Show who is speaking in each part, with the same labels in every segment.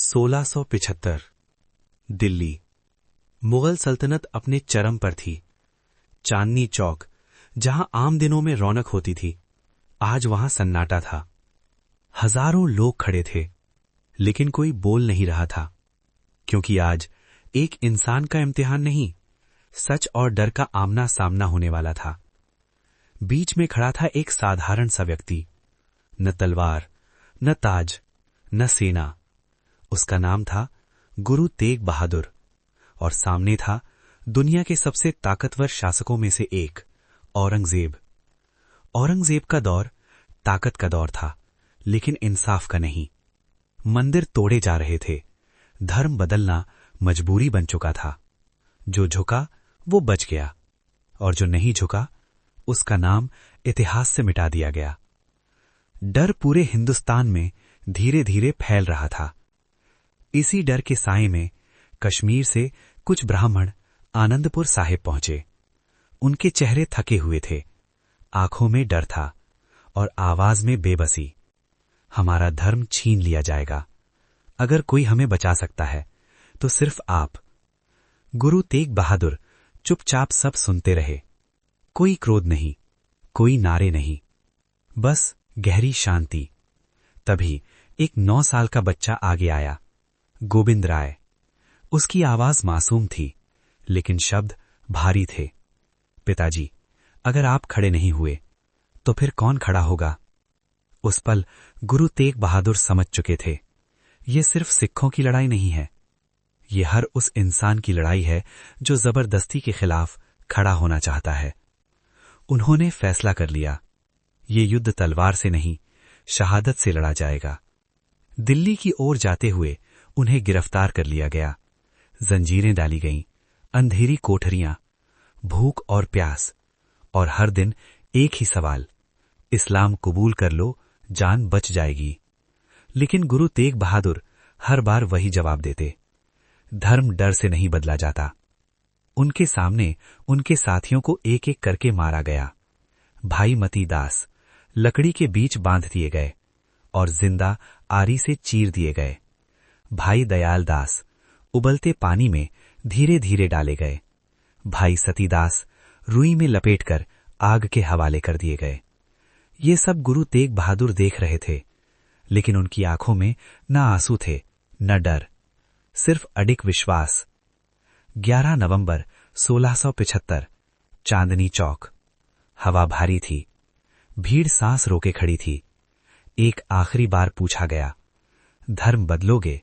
Speaker 1: 1675 दिल्ली। मुगल सल्तनत अपने चरम पर थी। चांदनी चौक, जहां आम दिनों में रौनक होती थी, आज वहां सन्नाटा था। हजारों लोग खड़े थे, लेकिन कोई बोल नहीं रहा था, क्योंकि आज एक इंसान का इम्तिहान नहीं, सच और डर का आमना सामना होने वाला था। बीच में खड़ा था एक साधारण सा व्यक्ति, न तलवार, न ताज, न सेना। उसका नाम था गुरु तेग बहादुर, और सामने था दुनिया के सबसे ताकतवर शासकों में से एक, औरंगजेब। औरंगजेब का दौर ताकत का दौर था, लेकिन इंसाफ का नहीं। मंदिर तोड़े जा रहे थे, धर्म बदलना मजबूरी बन चुका था। जो झुका वो बच गया, और जो नहीं झुका उसका नाम इतिहास से मिटा दिया गया। डर पूरे हिंदुस्तान में धीरे धीरे फैल रहा था। इसी डर के साए में कश्मीर से कुछ ब्राह्मण आनंदपुर साहिब पहुंचे। उनके चेहरे थके हुए थे, आंखों में डर था और आवाज में बेबसी। हमारा धर्म छीन लिया जाएगा। अगर कोई हमें बचा सकता है तो सिर्फ आप। गुरु तेग बहादुर चुपचाप सब सुनते रहे। कोई क्रोध नहीं, कोई नारे नहीं, बस गहरी शांति। तभी एक 9 साल का बच्चा आगे आया, गोविंद राय। उसकी आवाज मासूम थी, लेकिन शब्द भारी थे। पिताजी, अगर आप खड़े नहीं हुए तो फिर कौन खड़ा होगा? उस पल गुरु तेग बहादुर समझ चुके थे, ये सिर्फ सिखों की लड़ाई नहीं है, ये हर उस इंसान की लड़ाई है जो जबरदस्ती के खिलाफ खड़ा होना चाहता है। उन्होंने फैसला कर लिया, ये युद्ध तलवार से नहीं, शहादत से लड़ा जाएगा। दिल्ली की ओर जाते हुए उन्हें गिरफ्तार कर लिया गया। जंजीरें डाली गईं, अंधेरी कोठरियां, भूख और प्यास, और हर दिन एक ही सवाल, इस्लाम कबूल कर लो, जान बच जाएगी। लेकिन गुरु तेग बहादुर हर बार वही जवाब देते, धर्म डर से नहीं बदला जाता। उनके सामने उनके साथियों को एक एक करके मारा गया। भाई मती दास लकड़ी के बीच बांध दिए गए और जिंदा आरी से चीर दिए गए। भाई दयाल दास उबलते पानी में धीरे धीरे डाले गए। भाई सतीदास रुई में लपेटकर आग के हवाले कर दिए गए। ये सब गुरु तेग बहादुर देख रहे थे, लेकिन उनकी आंखों में न आंसू थे न डर, सिर्फ अडिग विश्वास। 11 नवंबर 1675, चांदनी चौक। हवा भारी थी, भीड़ सांस रोके खड़ी थी। एक आखिरी बार पूछा गया, धर्म बदलोगे?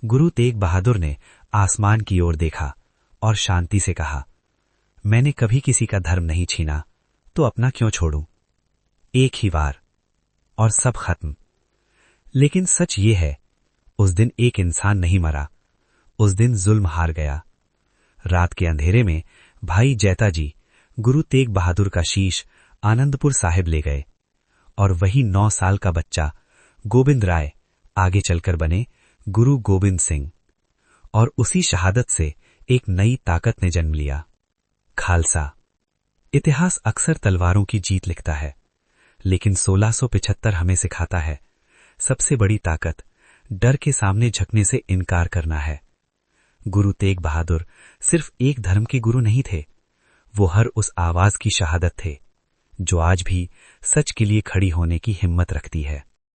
Speaker 1: गुरु तेग बहादुर ने आसमान की ओर देखा और शांति से कहा, मैंने कभी किसी का धर्म नहीं छीना, तो अपना क्यों छोड़ूं? एक ही बार और सब खत्म। लेकिन सच ये है, उस दिन एक इंसान नहीं मरा, उस दिन जुल्म हार गया। रात के अंधेरे में भाई जैता जी गुरु तेग बहादुर का शीश आनंदपुर साहिब ले गए, और वही 9 साल का बच्चा गोविंद राय आगे चलकर बने गुरु गोविंद सिंह। और उसी शहादत से एक नई ताकत ने जन्म लिया, खालसा। इतिहास अक्सर तलवारों की जीत लिखता है, लेकिन 1675 हमें सिखाता है, सबसे बड़ी ताकत डर के सामने झुकने से इनकार करना है। गुरु तेग बहादुर सिर्फ एक धर्म के गुरु नहीं थे, वो हर उस आवाज की शहादत थे जो आज भी सच के लिए खड़ी होने की हिम्मत रखती है।